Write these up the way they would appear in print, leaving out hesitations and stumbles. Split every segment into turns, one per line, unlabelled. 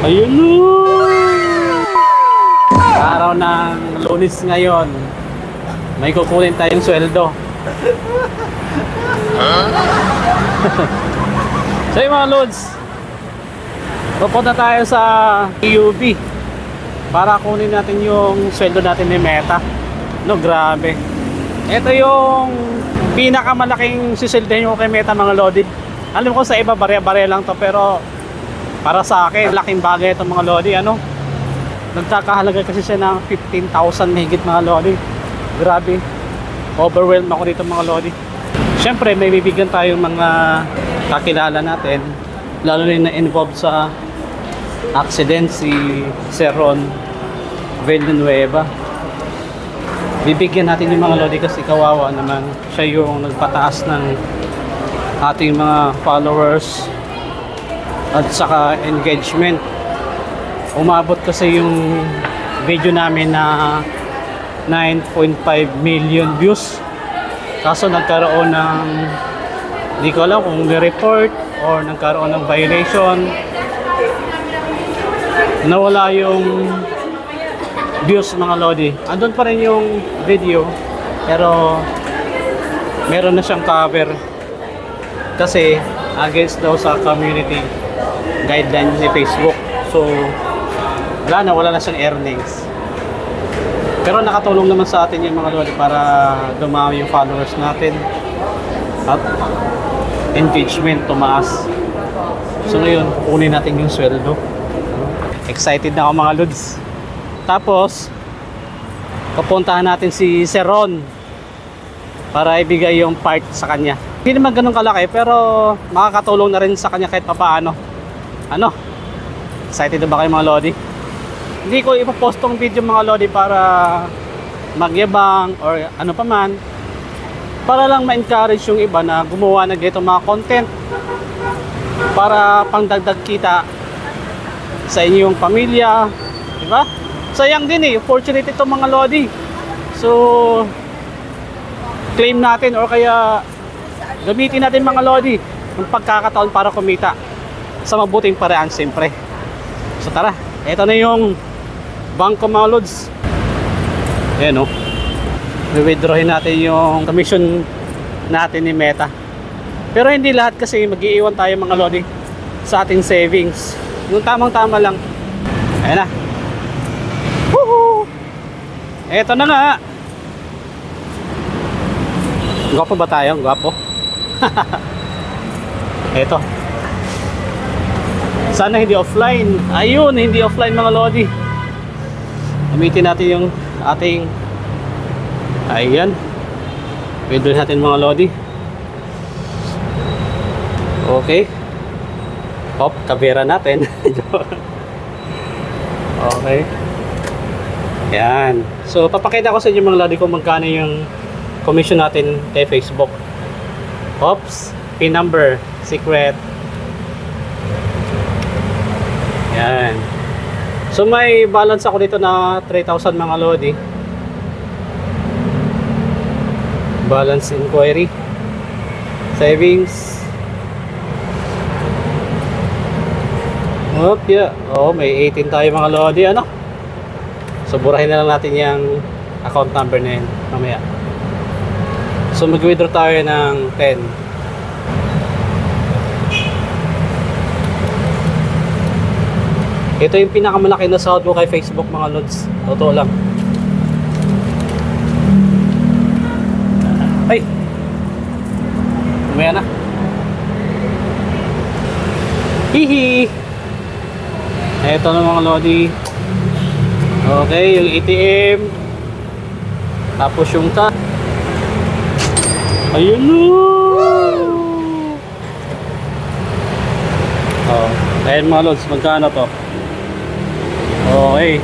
Ayun o! Araw ng Lunes ngayon. May kukunin tayong sweldo. So yung mga loads, pupunta tayo sa EUB para kunin natin yung sweldo natin ni Meta. No, grabe. Ito yung pinakamalaking sisildahin ko kay Meta, mga lodi. Alam ko sa iba bare-bare lang to, pero para sa akin laking bagay itong mga lodi. Ano, nagkakahalaga kasi siya ng 15,000 higit, mga lodi. Grabe, overwhelmed ako dito, mga lodi. Siyempre may bibigyan tayong mga kakilala natin, lalo na involved sa accident, si Sir Ron Villanueva. Bibigyan natin yung mga lodi kasi kawawa naman. Siya yung nagpataas ng ating mga followers at saka engagement. Umabot kasi yung video namin na 9.5 million views. Kaso nagkaroon ng, hindi ko alam kung ni-report or nagkaroon ng violation. Nawala yung views, mga lodi. Andun pa rin yung video, pero meron na siyang cover kasi against daw sa community guidelines ni Facebook. So wala na siyang earnings. Pero nakatulong naman sa atin yung mga lodi para dumami yung followers natin at engagement tumaas. So ngayon, kukunin natin yung sweldo. Excited na ako, mga lods. Tapos pupuntahan natin si Sir Ron para ibigay yung part sa kanya. Hindi naman ganun kalaki, pero makakatulong na rin sa kanya kahit papaano. Ano? Excited na ba kayo, mga lodi? Hindi ko ipopost tong video, mga lodi, para magyabang or ano pa man, para lang ma-encourage yung iba na gumawa na ganito mga content para pangdagdag kita sa inyong pamilya, di ba? Sayang din opportunity to, mga lodi. So claim natin or kaya gamitin natin, mga lodi, yung pagkakataon para kumita sa mabuting paraan, siyempre. So tara, eto na yung bangko, mga lods. Ayan o, i-withdrawin natin yung commission natin ni Meta. Pero hindi lahat, kasi mag-iiwan tayo, mga lodi, sa ating savings. Yung tamang tama lang. Ayan na. Woohoo! Eto na nga. Gwapo ba tayo? Gwapo. Eto. Sana hindi offline. Ayun, hindi offline, mga lodi. Gamitin natin yung ating, ayan, withdraw natin, mga lodi. Okay. Hop, kabera natin. Okay. Yan. So papakita ko sa inyo, mga lodi, kung magkano yung commission natin kay Facebook. Oops, pin number, secret. Yan. So may balance ako dito na 3,000, mga lodi. Balance inquiry, savings. Yeah. Oh, may 18 tayo, mga lodi. Ano? So burahin na lang natin yung account number na yun mamaya. So mag-withdraw tayo ng 10. Ito yung pinakamalaki na sahod ko kay Facebook, mga lods. Totoo lang. Ay! Umaya na. Hihi! Ito na, mga lodi. Okay, yung ATM. Tapos yung ayun o! Oh, ayan, mga lods, magkano to? Okay.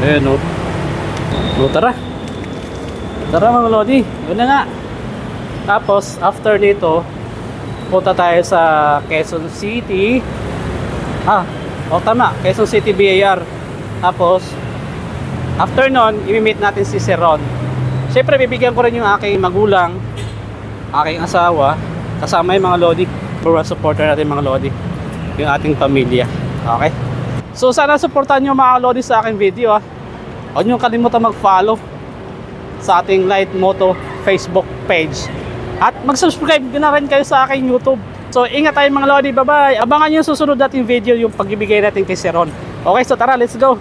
Ayan o. So, tara. Tara, mga lodi. Yun na nga. Tapos after nito, punta tayo sa Quezon City. Tama, Quezon City BIR. Tapos after nun, i-meet natin si Sir Ron. Siyempre bibigyan ko rin yung aking magulang, aking asawa, kasama yung mga lodi, for supporter natin, mga lodi, yung ating pamilya. Okay? So sana supportan nyo mga kalodi sa aking video ha. Huwag nyo kalimutan mag-follow sa ating Light Moto Facebook page. At mag-subscribe na rin kayo sa aking YouTube. So ingat tayo mga lodi, bye bye. Abangan nyo yung susunod nating video, yung pagbibigay natin kay Sir Ron. Okay, so tara, let's go.